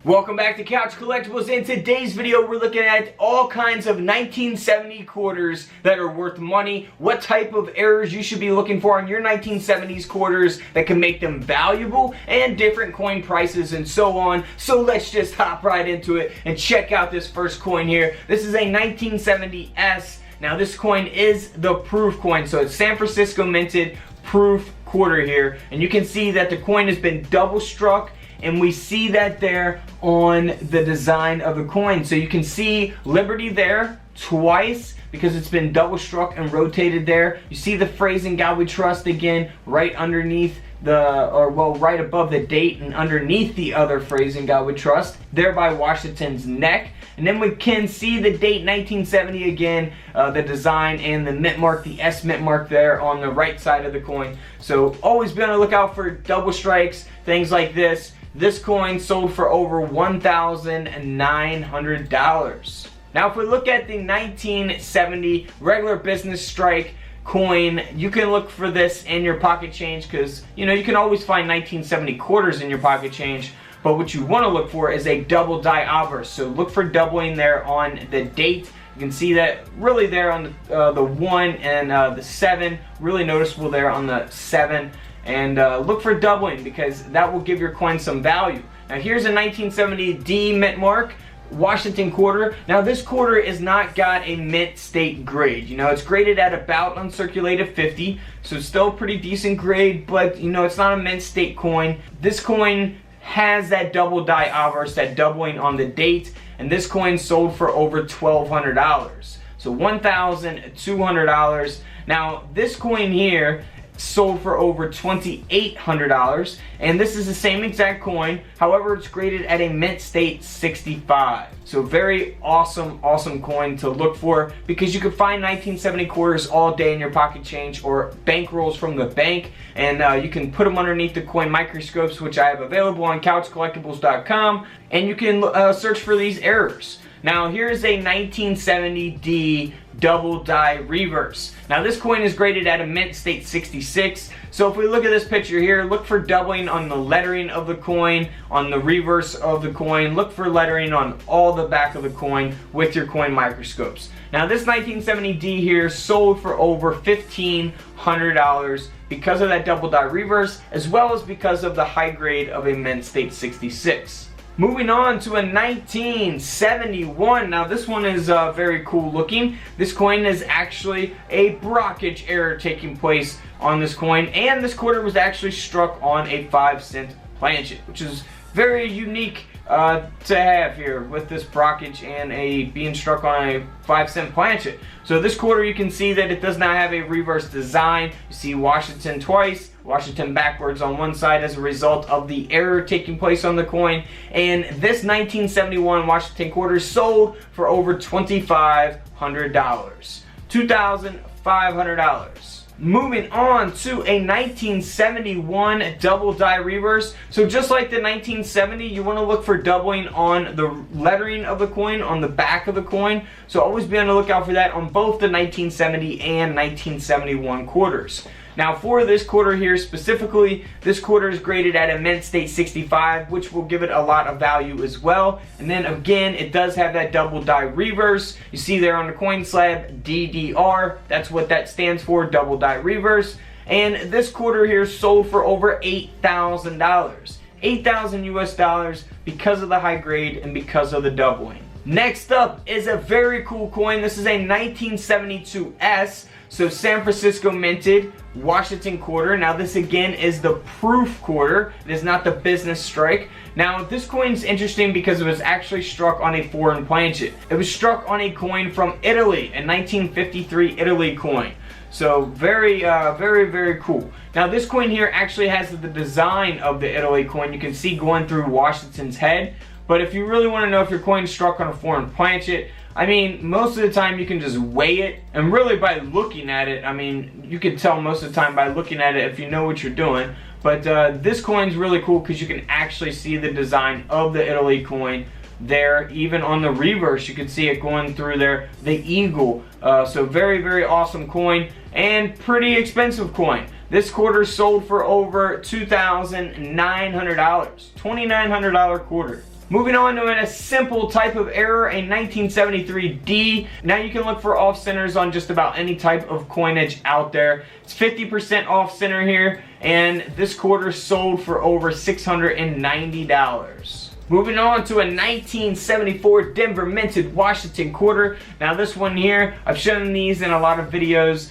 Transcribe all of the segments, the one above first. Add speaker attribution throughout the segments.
Speaker 1: Welcome back to Couch Collectibles. In today's video, we're looking at all kinds of 1970 quarters that are worth money, what type of errors you should be looking for on your 1970s quarters that can make them valuable, and different coin prices and so on. So let's just hop right into it and check out this first coin here. This is a 1970'S. Now this coin is the proof coin, so it's San Francisco minted proof quarter here, and you can see that the coin has been double struck, and we see that there on the design of the coin. So you can see Liberty there twice because it's been double struck and rotated there. You see the phrase "In God We Trust" again right underneath right above the date and underneath the other phrase "In God We Trust" there by Washington's neck. And then we can see the date 1970 again, the design and the mint mark, the S mint mark there on the right side of the coin. So always be on the lookout for double strikes, things like this. This coin sold for over $1,900. Now if we look at the 1970 regular business strike coin, you can look for this in your pocket change because you can always find 1970 quarters in your pocket change. But what you want to look for is a double die obverse. So look for doubling there on the date. You can see that really there on the 1 and the 7. Really noticeable there on the 7. And look for doubling because that will give your coin some value. Now here's a 1970 D mint mark, Washington quarter. Now this quarter is not got a mint state grade. It's graded at about uncirculated 50. So it's still a pretty decent grade, but it's not a mint state coin. This coin has that double die obverse, that doubling on the date, and this coin sold for over $1,200. So $1,200. Now this coin here sold for over $2,800, and this is the same exact coin, however it's graded at a mint state 65. So very awesome coin to look for because you can find 1970 quarters all day in your pocket change or bank rolls from the bank, and you can put them underneath the coin microscopes, which I have available on couchcollectibles.com, and you can search for these errors. Now here's a 1970D double die reverse. Now this coin is graded at a mint state 66. So if we look at this picture here, look for doubling on the lettering of the coin, on the reverse of the coin. Look for lettering on all the back of the coin with your coin microscopes. Now this 1970D here sold for over $1,500 because of that double die reverse, as well as because of the high grade of a mint state 66. Moving on to a 1971. Now this one is very cool looking. This coin is actually a Brockage error taking place on this coin, and this quarter was actually struck on a 5-cent planchet, which is very unique to have here with this Brockage and being struck on a 5-cent planchet. So this quarter you can see that it does not have a reverse design. You see Washington twice, Washington backwards on one side as a result of the error taking place on the coin. And this 1971 Washington quarter sold for over $2,500. $2,500. Moving on to a 1971 double die reverse. So just like the 1970, you want to look for doubling on the lettering of the coin on the back of the coin. So always be on the lookout for that on both the 1970 and 1971 quarters. Now for this quarter here specifically, this quarter is graded at a mint state 65, which will give it a lot of value as well. And then again, it does have that double die reverse. You see there on the coin slab, DDR, that's what that stands for, double die reverse. And this quarter here sold for over $8,000. $8,000 US because of the high grade and because of the doubling. Next up is a very cool coin. This is a 1972S. So San Francisco minted Washington quarter. Now this again is the proof quarter. It is not the business strike. Now this coin is interesting because it was actually struck on a foreign planchet. It was struck on a coin from Italy, a 1953 Italy coin. So very cool. Now this coin here actually has the design of the Italy coin. You can see going through Washington's head. But if you really want to know if your coin is struck on a foreign planchet, I mean, most of the time you can just weigh it, and really by looking at it, I mean, you can tell most of the time by looking at it if you know what you're doing. But this coin's really cool because you can actually see the design of the Italy coin there. Even on the reverse, you can see it going through there, the eagle. So very awesome coin and pretty expensive coin. This quarter sold for over $2,900, $2,900 quarter. Moving on to a simple type of error, a 1973D. Now you can look for off centers on just about any type of coinage out there. It's 50% off center here, and this quarter sold for over $690. Moving on to a 1974 Denver Minted Washington quarter. Now this one here, I've shown these in a lot of videos.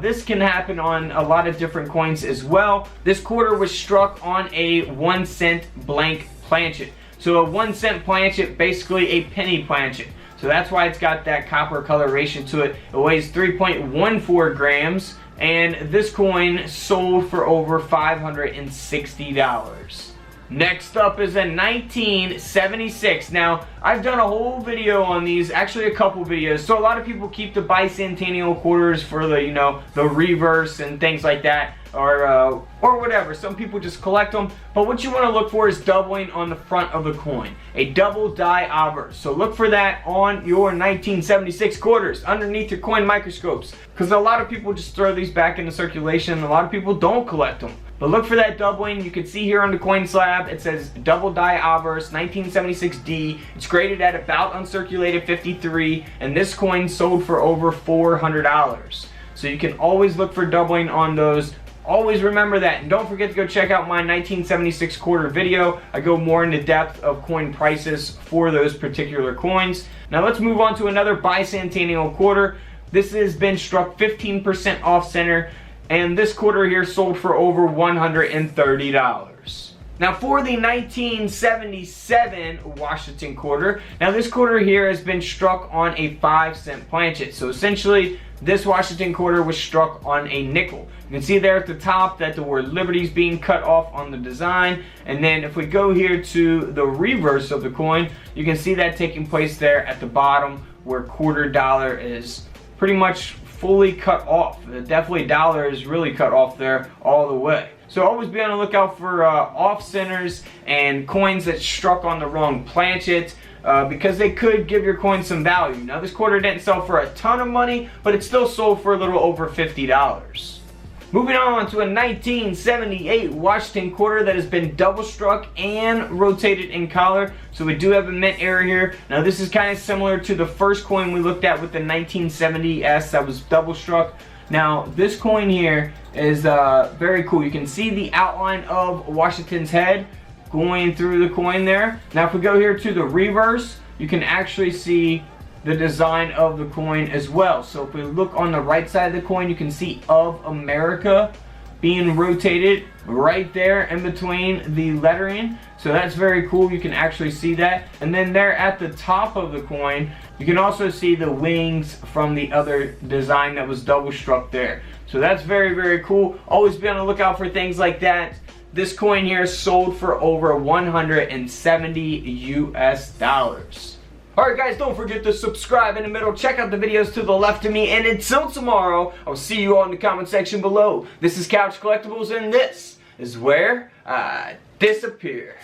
Speaker 1: This can happen on a lot of different coins as well. This quarter was struck on a 1 cent blank planchet. So a 1 cent planchet, basically a penny planchet. So that's why it's got that copper coloration to it. It weighs 3.14 grams, and this coin sold for over $560. Next up is a 1976. Now, I've done a whole video on these, actually a couple videos. So a lot of people keep the bicentennial quarters for the, you know, the reverse and things like that, or whatever. Some people just collect them. But what you want to look for is doubling on the front of the coin. A double die obverse. So look for that on your 1976 quarters underneath your coin microscopes. Because a lot of people just throw these back into circulation. A lot of people don't collect them. But look for that doubling. You can see here on the coin slab, it says double die obverse 1976D. It's graded at about uncirculated 53, and this coin sold for over $400. So you can always look for doubling on those. Always remember that, and don't forget to go check out my 1976 quarter video. I go more into depth of coin prices for those particular coins. Now let's move on to another bicentennial quarter. This has been struck 15% off center, and this quarter here sold for over $130. Now for the 1977 Washington quarter, now this quarter here has been struck on a 5 cent planchet. So essentially, this Washington quarter was struck on a nickel. You can see there at the top that the word Liberty is being cut off on the design. And then if we go here to the reverse of the coin, you can see that taking place there at the bottom where $quarter is pretty much fully cut off. Definitely dollar is really cut off there all the way. So always be on the lookout for off centers and coins that struck on the wrong planchet, because they could give your coin some value. Now this quarter didn't sell for a ton of money, but it still sold for a little over $50. Moving on to a 1978 Washington quarter that has been double struck and rotated in collar. So we do have a mint error here. Now this is kind of similar to the first coin we looked at with the 1970'S that was double struck. Now this coin here is very cool. You can see the outline of Washington's head going through the coin there. Now if we go here to the reverse, you can actually see the design of the coin as well. So if we look on the right side of the coin, you can see "Of America" being rotated right there in between the lettering. So that's very cool. You can actually see that. And then there at the top of the coin, you can also see the wings from the other design that was double struck there. So that's very, very cool. Always be on the lookout for things like that. This coin here sold for over $170 US. Alright guys, don't forget to subscribe in the middle, check out the videos to the left of me, and until tomorrow, I'll see you all in the comment section below. This is Couch Collectibles, and this is where I disappear.